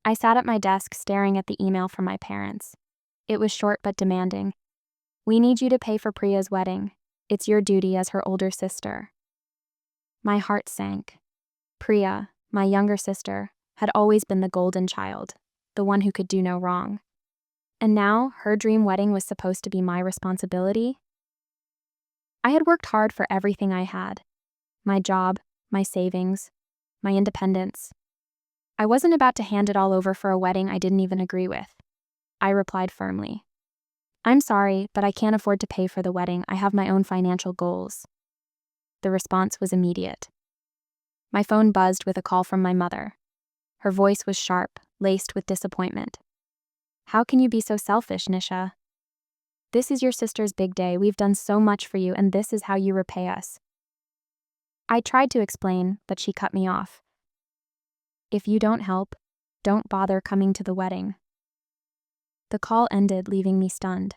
I sat at my desk staring at the email from my parents. It was short but demanding. "We need you to pay for Priya's wedding. It's your duty as her older sister." My heart sank. Priya, my younger sister, had always been the golden child, the one who could do no wrong. And now, her dream wedding was supposed to be my responsibility? I had worked hard for everything I had. My job, my savings, my independence. I wasn't about to hand it all over for a wedding I didn't even agree with. I replied firmly. "I'm sorry, but I can't afford to pay for the wedding. I have my own financial goals." The response was immediate. My phone buzzed with a call from my mother. Her voice was sharp, laced with disappointment. "How can you be so selfish, Nisha? This is your sister's big day. We've done so much for you, and this is how you repay us." I tried to explain, but she cut me off. "If you don't help, don't bother coming to the wedding." The call ended, leaving me stunned.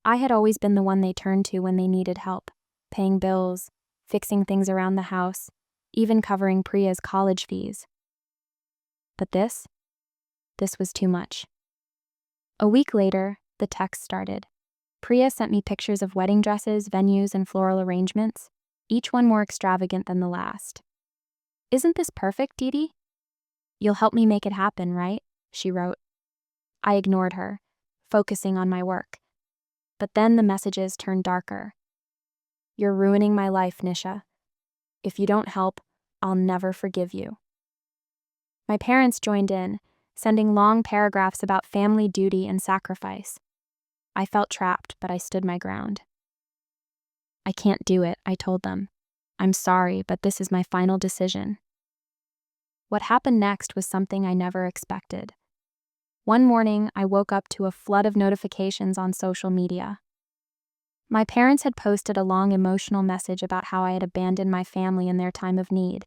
I had always been the one they turned to when they needed help, paying bills, fixing things around the house, even covering Priya's college fees. But this was too much. A week later, the text started. Priya sent me pictures of wedding dresses, venues, and floral arrangements, each one more extravagant than the last. "Isn't this perfect, Didi? You'll help me make it happen, right?" she wrote. I ignored her, focusing on my work. But then the messages turned darker. "You're ruining my life, Nisha. If you don't help, I'll never forgive you." My parents joined in, sending long paragraphs about family duty and sacrifice. I felt trapped, but I stood my ground. "I can't do it," I told them. "I'm sorry, but this is my final decision." What happened next was something I never expected. One morning, I woke up to a flood of notifications on social media. My parents had posted a long emotional message about how I had abandoned my family in their time of need.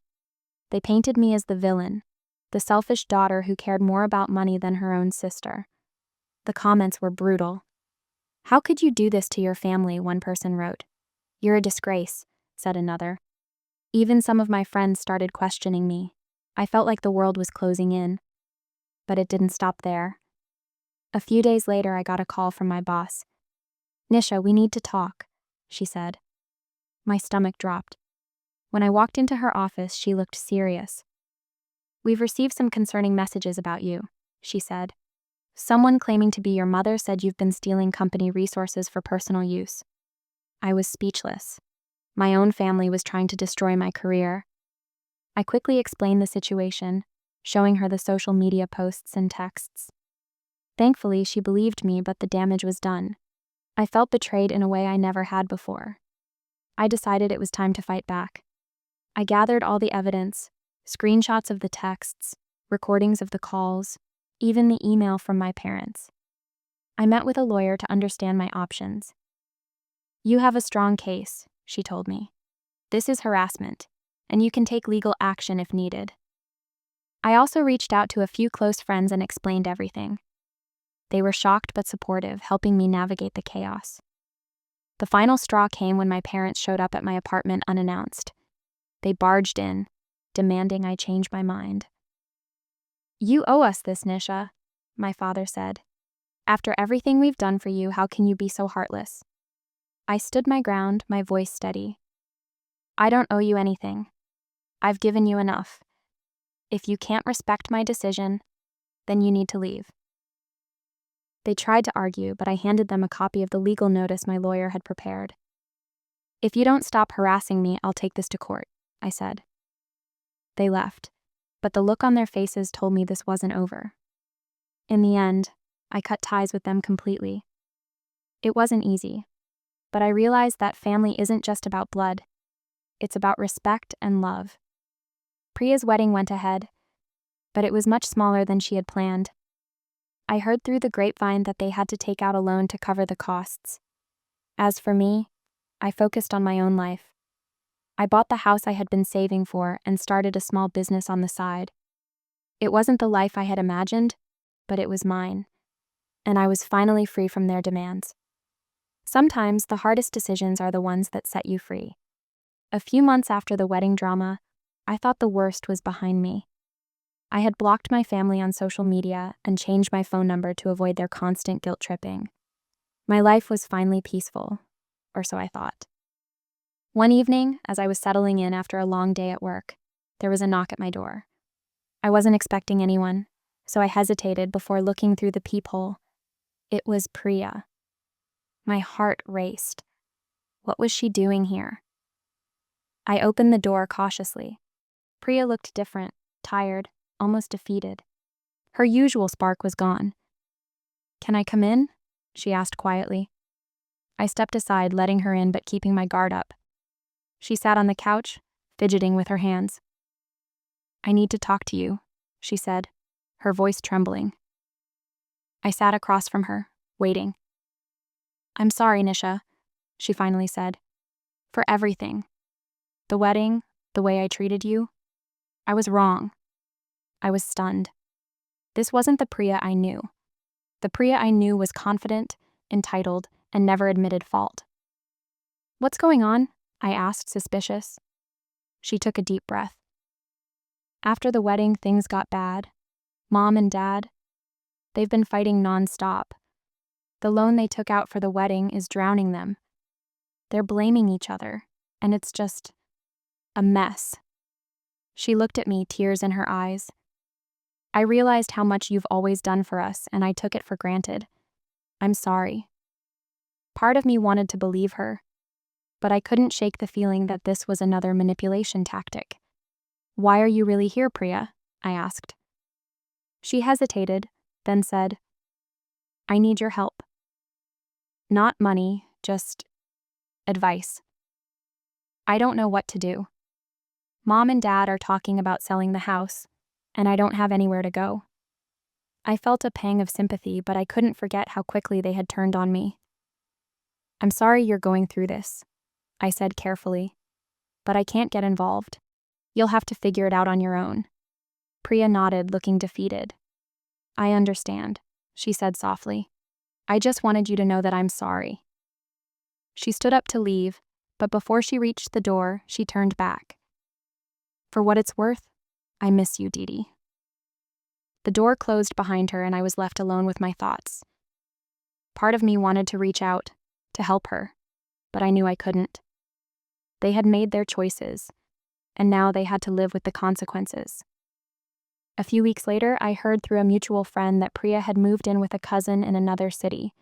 They painted me as the villain, the selfish daughter who cared more about money than her own sister. The comments were brutal. "How could you do this to your family?" one person wrote. "You're a disgrace," said another. Even some of my friends started questioning me. I felt like the world was closing in. But it didn't stop there. A few days later, I got a call from my boss. "Nisha, we need to talk," she said. My stomach dropped. When I walked into her office, she looked serious. "We've received some concerning messages about you," she said. "Someone claiming to be your mother said you've been stealing company resources for personal use." I was speechless. My own family was trying to destroy my career. I quickly explained the situation, showing her the social media posts and texts. Thankfully, she believed me, but the damage was done. I felt betrayed in a way I never had before. I decided it was time to fight back. I gathered all the evidence, screenshots of the texts, recordings of the calls, even the email from my parents. I met with a lawyer to understand my options. "You have a strong case," she told me. "This is harassment, and you can take legal action if needed." I also reached out to a few close friends and explained everything. They were shocked but supportive, helping me navigate the chaos. The final straw came when my parents showed up at my apartment unannounced. They barged in, demanding I change my mind. "You owe us this, Nisha," my father said. "After everything we've done for you, how can you be so heartless?" I stood my ground, my voice steady. "I don't owe you anything. I've given you enough. If you can't respect my decision, then you need to leave." They tried to argue, but I handed them a copy of the legal notice my lawyer had prepared. "If you don't stop harassing me, I'll take this to court," I said. They left, but the look on their faces told me this wasn't over. In the end, I cut ties with them completely. It wasn't easy, but I realized that family isn't just about blood. It's about respect and love. Priya's wedding went ahead, but it was much smaller than she had planned. I heard through the grapevine that they had to take out a loan to cover the costs. As for me, I focused on my own life. I bought the house I had been saving for and started a small business on the side. It wasn't the life I had imagined, but it was mine, and I was finally free from their demands. Sometimes the hardest decisions are the ones that set you free. A few months after the wedding drama, I thought the worst was behind me. I had blocked my family on social media and changed my phone number to avoid their constant guilt tripping. My life was finally peaceful, or so I thought. One evening, as I was settling in after a long day at work, there was a knock at my door. I wasn't expecting anyone, so I hesitated before looking through the peephole. It was Priya. My heart raced. What was she doing here? I opened the door cautiously. Priya looked different, tired, almost defeated. Her usual spark was gone. "Can I come in?" she asked quietly. I stepped aside, letting her in but keeping my guard up. She sat on the couch, fidgeting with her hands. "I need to talk to you," she said, her voice trembling. I sat across from her, waiting. "I'm sorry, Nisha," she finally said. "For everything. The wedding, the way I treated you. I was wrong." I was stunned. This wasn't the Priya I knew. The Priya I knew was confident, entitled, and never admitted fault. "What's going on?" I asked, suspicious. She took a deep breath. "After the wedding, things got bad. Mom and Dad, they've been fighting nonstop. The loan they took out for the wedding is drowning them. They're blaming each other, and it's just a mess." She looked at me, tears in her eyes. "I realized how much you've always done for us, and I took it for granted. I'm sorry." Part of me wanted to believe her, but I couldn't shake the feeling that this was another manipulation tactic. "Why are you really here, Priya?" I asked. She hesitated, then said, "I need your help. Not money, just advice. I don't know what to do. Mom and Dad are talking about selling the house, and I don't have anywhere to go." I felt a pang of sympathy, but I couldn't forget how quickly they had turned on me. "I'm sorry you're going through this," I said carefully, "but I can't get involved. You'll have to figure it out on your own." Priya nodded, looking defeated. "I understand," she said softly. "I just wanted you to know that I'm sorry." She stood up to leave, but before she reached the door, she turned back. "For what it's worth, I miss you, Dee Dee." The door closed behind her and I was left alone with my thoughts. Part of me wanted to reach out, to help her, but I knew I couldn't. They had made their choices, and now they had to live with the consequences. A few weeks later, I heard through a mutual friend that Priya had moved in with a cousin in another city.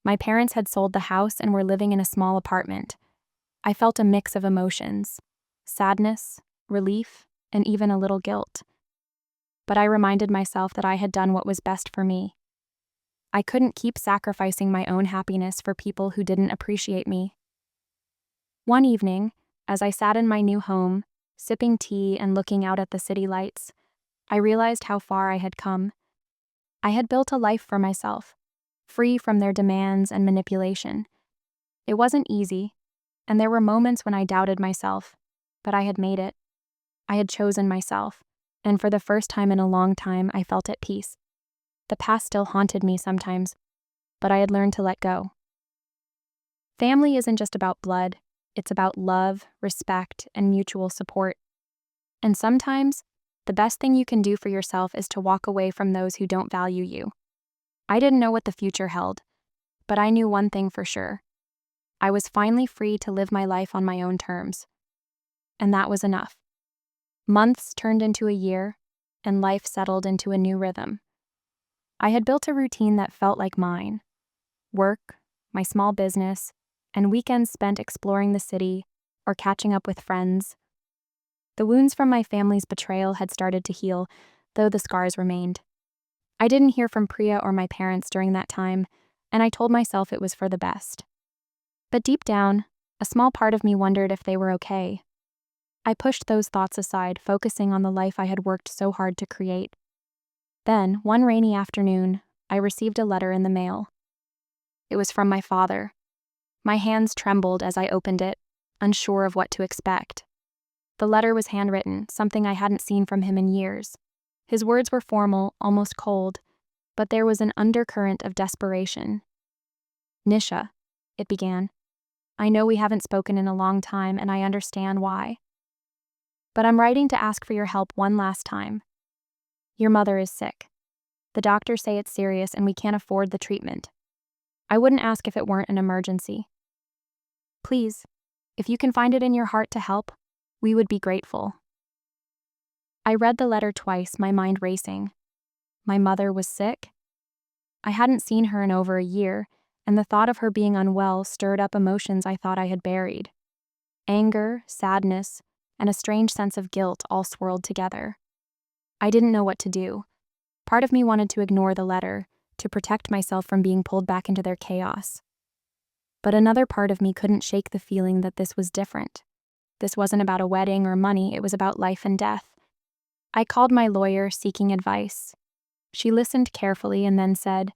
My parents had sold the house and were living in a small apartment. I felt a mix of emotions: sadness, relief, and even a little guilt. But I reminded myself that I had done what was best for me. I couldn't keep sacrificing my own happiness for people who didn't appreciate me. One evening, as I sat in my new home, sipping tea and looking out at the city lights, I realized how far I had come. I had built a life for myself, free from their demands and manipulation. It wasn't easy, and there were moments when I doubted myself, but I had made it. I had chosen myself, and for the first time in a long time, I felt at peace. The past still haunted me sometimes, but I had learned to let go. Family isn't just about blood, it's about love, respect, and mutual support. And sometimes, the best thing you can do for yourself is to walk away from those who don't value you. I didn't know what the future held, but I knew one thing for sure. I was finally free to live my life on my own terms. And that was enough. Months turned into a year, and life settled into a new rhythm. I had built a routine that felt like mine. Work, my small business, and weekends spent exploring the city or catching up with friends. The wounds from my family's betrayal had started to heal, though the scars remained. I didn't hear from Priya or my parents during that time, and I told myself it was for the best. But deep down, a small part of me wondered if they were okay. I pushed those thoughts aside, focusing on the life I had worked so hard to create. Then, one rainy afternoon, I received a letter in the mail. It was from my father. My hands trembled as I opened it, unsure of what to expect. The letter was handwritten, something I hadn't seen from him in years. His words were formal, almost cold, but there was an undercurrent of desperation. "Nisha," it began, "I know we haven't spoken in a long time, and I understand why. But I'm writing to ask for your help one last time. Your mother is sick. The doctors say it's serious and we can't afford the treatment. I wouldn't ask if it weren't an emergency. Please, if you can find it in your heart to help, we would be grateful. I read the letter twice, my mind racing. My mother was sick? I hadn't seen her in over a year, and the thought of her being unwell stirred up emotions I thought I had buried. Anger, sadness, and a strange sense of guilt all swirled together. I didn't know what to do. Part of me wanted to ignore the letter, to protect myself from being pulled back into their chaos. But another part of me couldn't shake the feeling that this was different. This wasn't about a wedding or money, it was about life and death. I called my lawyer, seeking advice. She listened carefully and then said,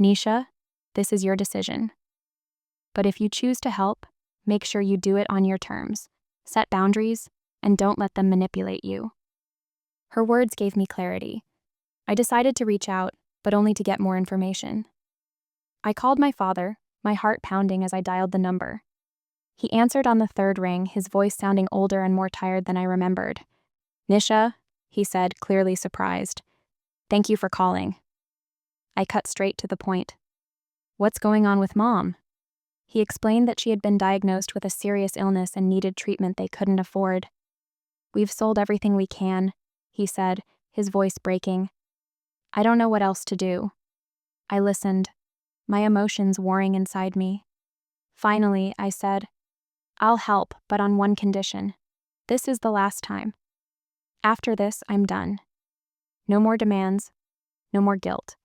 "Nisha, this is your decision. But if you choose to help, make sure you do it on your terms. Set boundaries, and don't let them manipulate you." Her words gave me clarity. I decided to reach out, but only to get more information. I called my father, my heart pounding as I dialed the number. He answered on the third ring, his voice sounding older and more tired than I remembered. "Nisha," he said, clearly surprised. "Thank you for calling." I cut straight to the point. "What's going on with Mom?" He explained that she had been diagnosed with a serious illness and needed treatment they couldn't afford. "We've sold everything we can," he said, his voice breaking. "I don't know what else to do." I listened, my emotions warring inside me. Finally, I said, "I'll help, but on one condition. This is the last time. After this, I'm done. No more demands, no more guilt.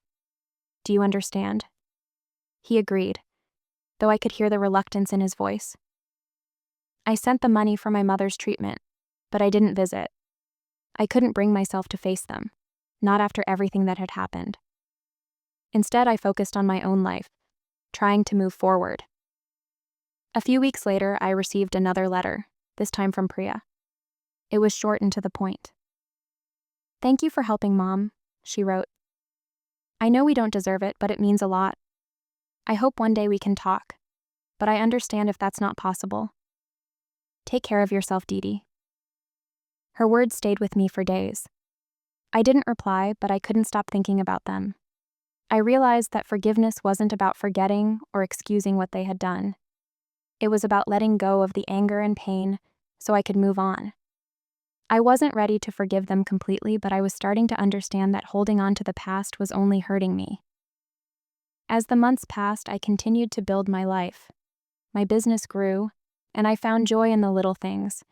Do you understand?" He agreed, though I could hear the reluctance in his voice. I sent the money for my mother's treatment, but I didn't visit. I couldn't bring myself to face them, not after everything that had happened. Instead, I focused on my own life, trying to move forward. A few weeks later, I received another letter, this time from Priya. It was short and to the point. "Thank you for helping, Mom," she wrote. "I know we don't deserve it, but it means a lot. I hope one day we can talk, but I understand if that's not possible. Take care of yourself, Didi." Her words stayed with me for days. I didn't reply, but I couldn't stop thinking about them. I realized that forgiveness wasn't about forgetting or excusing what they had done. It was about letting go of the anger and pain so I could move on. I wasn't ready to forgive them completely, but I was starting to understand that holding on to the past was only hurting me. As the months passed, I continued to build my life. My business grew, and I found joy in the little things.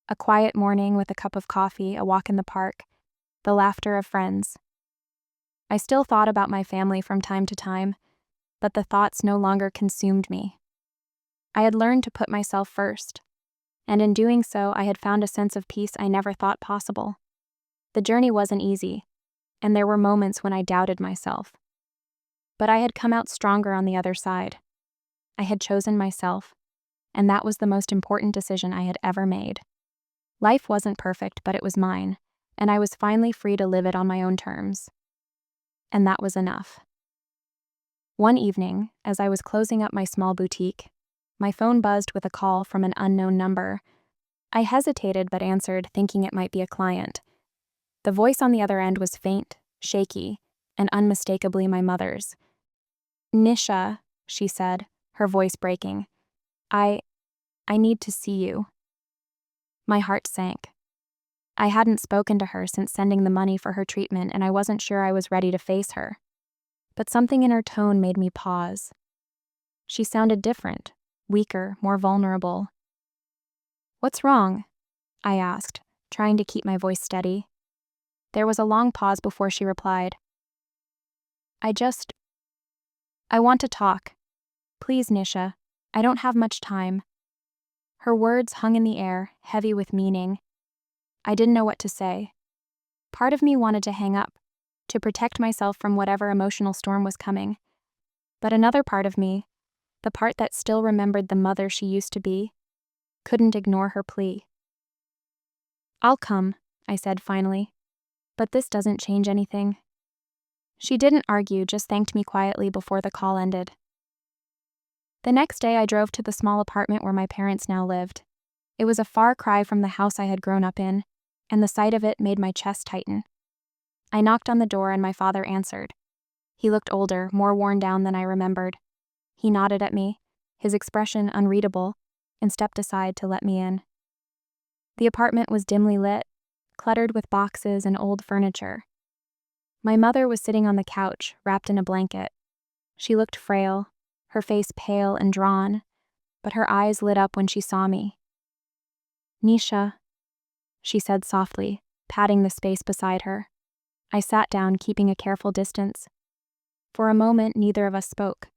A quiet morning with a cup of coffee, a walk in the park, the laughter of friends. I still thought about my family from time to time, but the thoughts no longer consumed me. I had learned to put myself first, and in doing so, I had found a sense of peace I never thought possible. The journey wasn't easy, and there were moments when I doubted myself. But I had come out stronger on the other side. I had chosen myself, and that was the most important decision I had ever made. Life wasn't perfect, but it was mine, and I was finally free to live it on my own terms. And that was enough. One evening, as I was closing up my small boutique, my phone buzzed with a call from an unknown number. I hesitated but answered, thinking it might be a client. The voice on the other end was faint, shaky, and unmistakably my mother's. "Nisha," she said, her voice breaking. I need to see you." My heart sank. I hadn't spoken to her since sending the money for her treatment, and I wasn't sure I was ready to face her. But something in her tone made me pause. She sounded different, weaker, more vulnerable. "What's wrong?" I asked, trying to keep my voice steady. There was a long pause before she replied. I want to talk. Please, Nisha. I don't have much time." Her words hung in the air, heavy with meaning. I didn't know what to say. Part of me wanted to hang up, to protect myself from whatever emotional storm was coming. But another part of me, the part that still remembered the mother she used to be, couldn't ignore her plea. "I'll come," I said finally. "But this doesn't change anything." She didn't argue, just thanked me quietly before the call ended. The next day I drove to the small apartment where my parents now lived. It was a far cry from the house I had grown up in, and the sight of it made my chest tighten. I knocked on the door and my father answered. He looked older, more worn down than I remembered. He nodded at me, his expression unreadable, and stepped aside to let me in. The apartment was dimly lit, cluttered with boxes and old furniture. My mother was sitting on the couch, wrapped in a blanket. She looked frail, her face pale and drawn, but her eyes lit up when she saw me. "Nisha," she said softly, patting the space beside her. I sat down, keeping a careful distance. For a moment, neither of us spoke.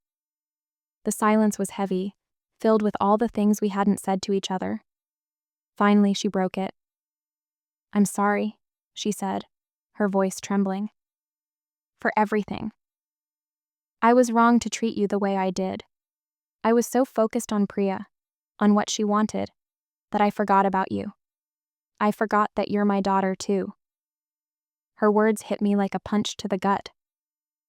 The silence was heavy, filled with all the things we hadn't said to each other. Finally, she broke it. "I'm sorry," she said, her voice trembling. "For everything. I was wrong to treat you the way I did. I was so focused on Priya, on what she wanted, that I forgot about you. I forgot that you're my daughter too." Her words hit me like a punch to the gut.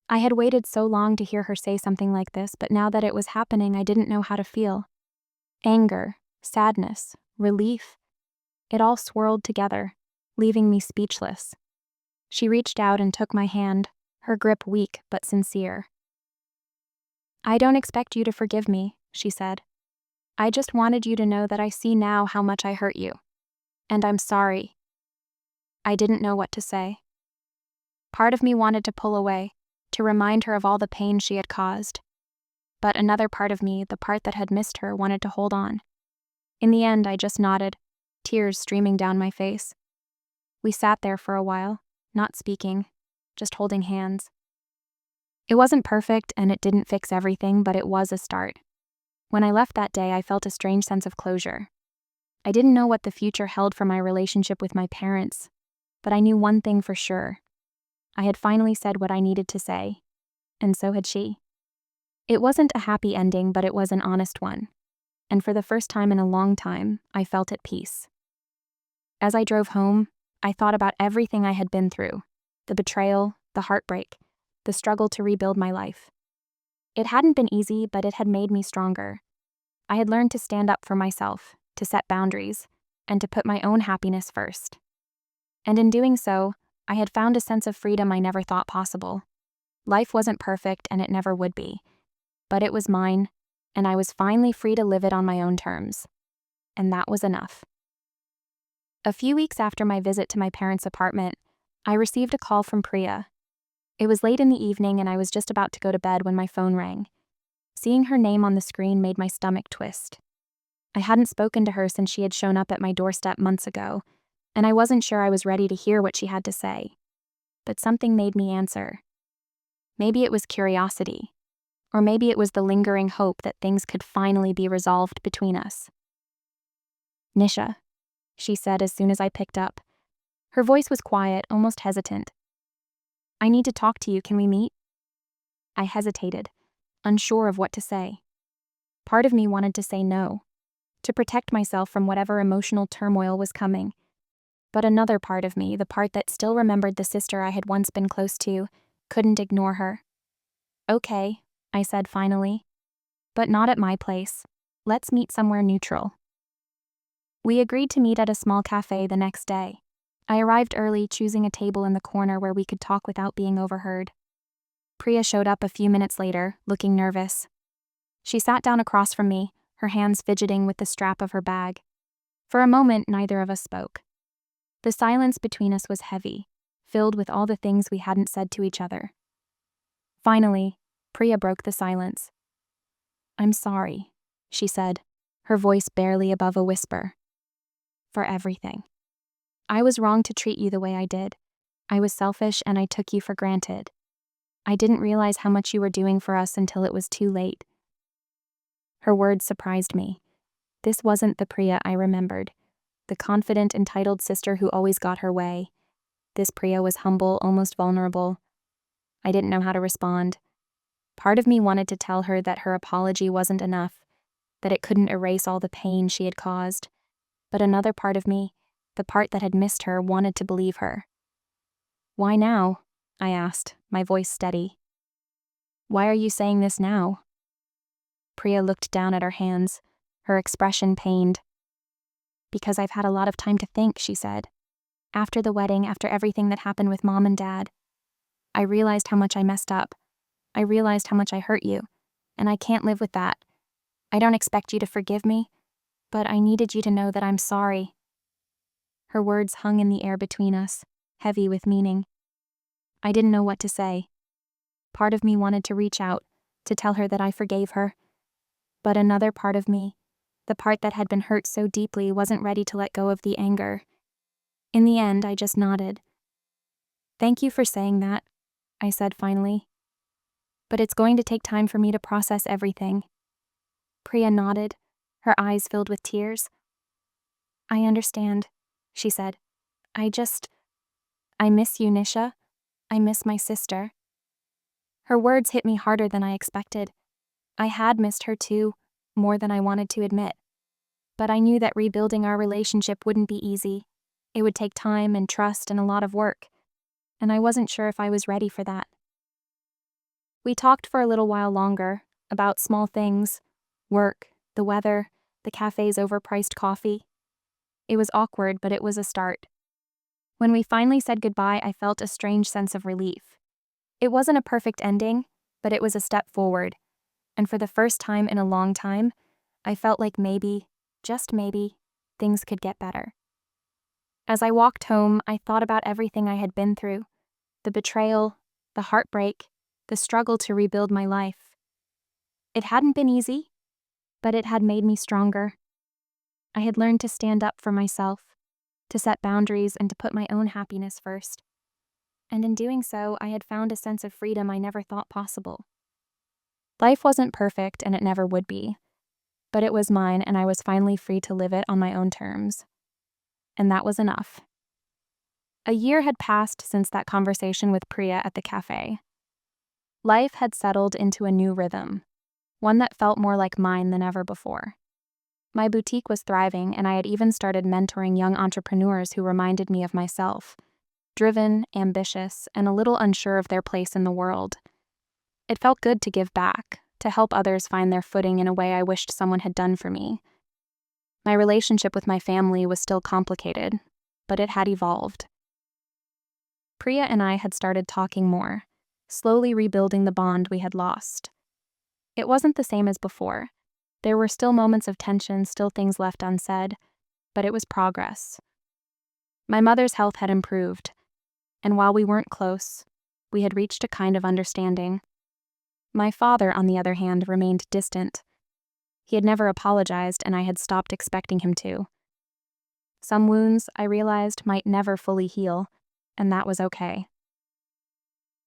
I had waited so long to hear her say something like this, but now that it was happening, I didn't know how to feel. Anger, sadness, relief. It all swirled together, leaving me speechless. She reached out and took my hand, her grip weak but sincere. "I don't expect you to forgive me," she said. "I just wanted you to know that I see now how much I hurt you. And I'm sorry." I didn't know what to say. Part of me wanted to pull away, to remind her of all the pain she had caused. But another part of me, the part that had missed her, wanted to hold on. In the end, I just nodded, tears streaming down my face. We sat there for a while, not speaking, just holding hands. It wasn't perfect and it didn't fix everything, but it was a start. When I left that day, I felt a strange sense of closure. I didn't know what the future held for my relationship with my parents, but I knew one thing for sure. I had finally said what I needed to say, and so had she. It wasn't a happy ending, but it was an honest one. And for the first time in a long time, I felt at peace. As I drove home, I thought about everything I had been through: the betrayal, the heartbreak, the struggle to rebuild my life. It hadn't been easy, but it had made me stronger. I had learned to stand up for myself, to set boundaries, and to put my own happiness first. And in doing so, I had found a sense of freedom I never thought possible. Life wasn't perfect, and it never would be. But it was mine, and I was finally free to live it on my own terms. And that was enough. A few weeks after my visit to my parents' apartment, I received a call from Priya. It was late in the evening, and I was just about to go to bed when my phone rang. Seeing her name on the screen made my stomach twist. I hadn't spoken to her since she had shown up at my doorstep months ago, and I wasn't sure I was ready to hear what she had to say. But something made me answer. Maybe it was curiosity, or maybe it was the lingering hope that things could finally be resolved between us. "Nisha," she said as soon as I picked up. Her voice was quiet, almost hesitant. "I need to talk to you, can we meet?" I hesitated, unsure of what to say. Part of me wanted to say no, to protect myself from whatever emotional turmoil was coming. But another part of me, the part that still remembered the sister I had once been close to, couldn't ignore her. "Okay," I said finally. "But not at my place. Let's meet somewhere neutral." We agreed to meet at a small cafe the next day. I arrived early, choosing a table in the corner where we could talk without being overheard. Priya showed up a few minutes later, looking nervous. She sat down across from me, her hands fidgeting with the strap of her bag. For a moment, neither of us spoke. The silence between us was heavy, filled with all the things we hadn't said to each other. Finally, Priya broke the silence. "I'm sorry," she said, her voice barely above a whisper. "For everything. I was wrong to treat you the way I did. I was selfish and I took you for granted. I didn't realize how much you were doing for us until it was too late." Her words surprised me. This wasn't the Priya I remembered, the confident, entitled sister who always got her way. This Priya was humble, almost vulnerable. I didn't know how to respond. Part of me wanted to tell her that her apology wasn't enough, that it couldn't erase all the pain she had caused. But another part of me, the part that had missed her, wanted to believe her. "Why now?" I asked, my voice steady. "Why are you saying this now?" Priya looked down at her hands, her expression pained. "Because I've had a lot of time to think," she said. After the wedding, after everything that happened with Mom and Dad, I realized how much I messed up. I realized how much I hurt you, and I can't live with that. I don't expect you to forgive me, but I needed you to know that I'm sorry." Her words hung in the air between us, heavy with meaning. I didn't know what to say. Part of me wanted to reach out, to tell her that I forgave her. But another part of me, the part that had been hurt so deeply, wasn't ready to let go of the anger. In the end, I just nodded. "Thank you for saying that," I said finally. "But it's going to take time for me to process everything." Priya nodded, her eyes filled with tears. "I understand," she said. I miss you, Nisha. I miss my sister." Her words hit me harder than I expected. I had missed her too, more than I wanted to admit. But I knew that rebuilding our relationship wouldn't be easy. It would take time and trust and a lot of work, and I wasn't sure if I was ready for that. We talked for a little while longer, about small things, work, the weather, the cafe's overpriced coffee. It was awkward, but it was a start. When we finally said goodbye, I felt a strange sense of relief. It wasn't a perfect ending, but it was a step forward, and for the first time in a long time, I felt like maybe, just maybe, things could get better. As I walked home, I thought about everything I had been through, the betrayal, the heartbreak, the struggle to rebuild my life. It hadn't been easy, but it had made me stronger. I had learned to stand up for myself, to set boundaries, and to put my own happiness first. And in doing so, I had found a sense of freedom I never thought possible. Life wasn't perfect, and it never would be, but it was mine, and I was finally free to live it on my own terms. And that was enough. A year had passed since that conversation with Priya at the cafe. Life had settled into a new rhythm, one that felt more like mine than ever before. My boutique was thriving, and I had even started mentoring young entrepreneurs who reminded me of myself, driven, ambitious, and a little unsure of their place in the world. It felt good to give back, to help others find their footing in a way I wished someone had done for me. My relationship with my family was still complicated, but it had evolved. Priya and I had started talking more, slowly rebuilding the bond we had lost. It wasn't the same as before. There were still moments of tension, still things left unsaid, but it was progress. My mother's health had improved, and while we weren't close, we had reached a kind of understanding. My father, on the other hand, remained distant. He had never apologized, and I had stopped expecting him to. Some wounds, I realized, might never fully heal, and that was okay.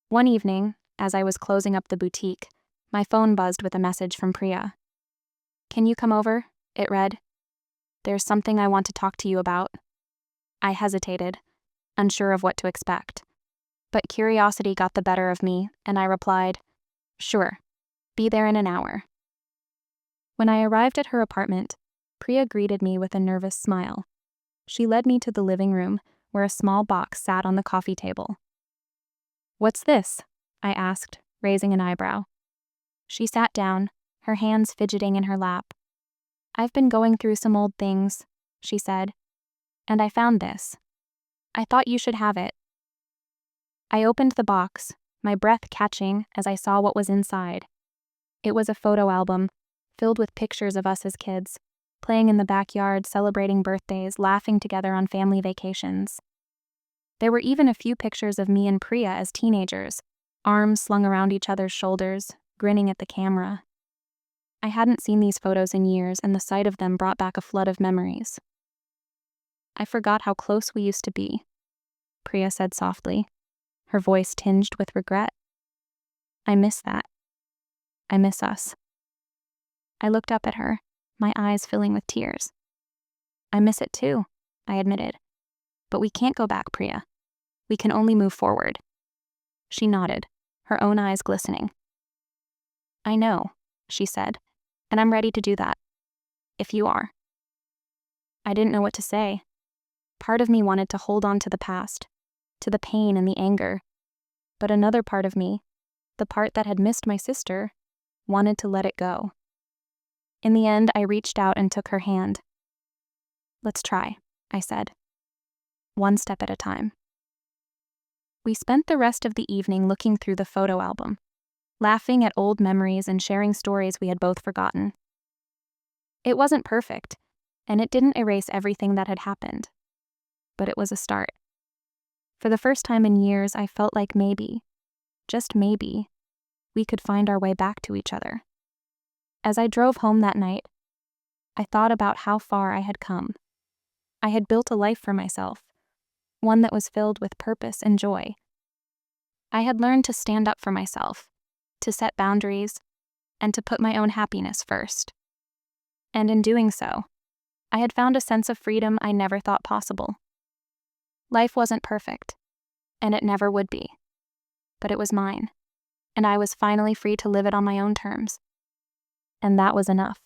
One evening, as I was closing up the boutique, my phone buzzed with a message from Priya. "Can you come over?" it read. "There's something I want to talk to you about." I hesitated, unsure of what to expect. But curiosity got the better of me, and I replied, "Sure, be there in an hour." When I arrived at her apartment, Priya greeted me with a nervous smile. She led me to the living room, where a small box sat on the coffee table. "What's this?" I asked, raising an eyebrow. She sat down, her hands fidgeting in her lap. "I've been going through some old things," she said, "and I found this. I thought you should have it." I opened the box, my breath catching as I saw what was inside. It was a photo album, filled with pictures of us as kids, playing in the backyard, celebrating birthdays, laughing together on family vacations. There were even a few pictures of me and Priya as teenagers, arms slung around each other's shoulders, grinning at the camera. I hadn't seen these photos in years, and the sight of them brought back a flood of memories. "I forgot how close we used to be," Priya said softly, her voice tinged with regret. "I miss that. I miss us." I looked up at her, my eyes filling with tears. "I miss it too," I admitted. "But we can't go back, Priya. We can only move forward." She nodded, her own eyes glistening. "I know," she said, "and I'm ready to do that. If you are." I didn't know what to say. Part of me wanted to hold on to the past, to the pain and the anger. But another part of me, the part that had missed my sister, wanted to let it go. In the end, I reached out and took her hand. "Let's try," I said. one step at a time. We spent the rest of the evening looking through the photo album, laughing at old memories and sharing stories we had both forgotten. It wasn't perfect, and it didn't erase everything that had happened, but it was a start. For the first time in years, I felt like maybe, just maybe, we could find our way back to each other. As I drove home that night, I thought about how far I had come. I had built a life for myself, one that was filled with purpose and joy. I had learned to stand up for myself, to set boundaries, and to put my own happiness first. And in doing so, I had found a sense of freedom I never thought possible. Life wasn't perfect, and it never would be, but it was mine, and I was finally free to live it on my own terms. And that was enough.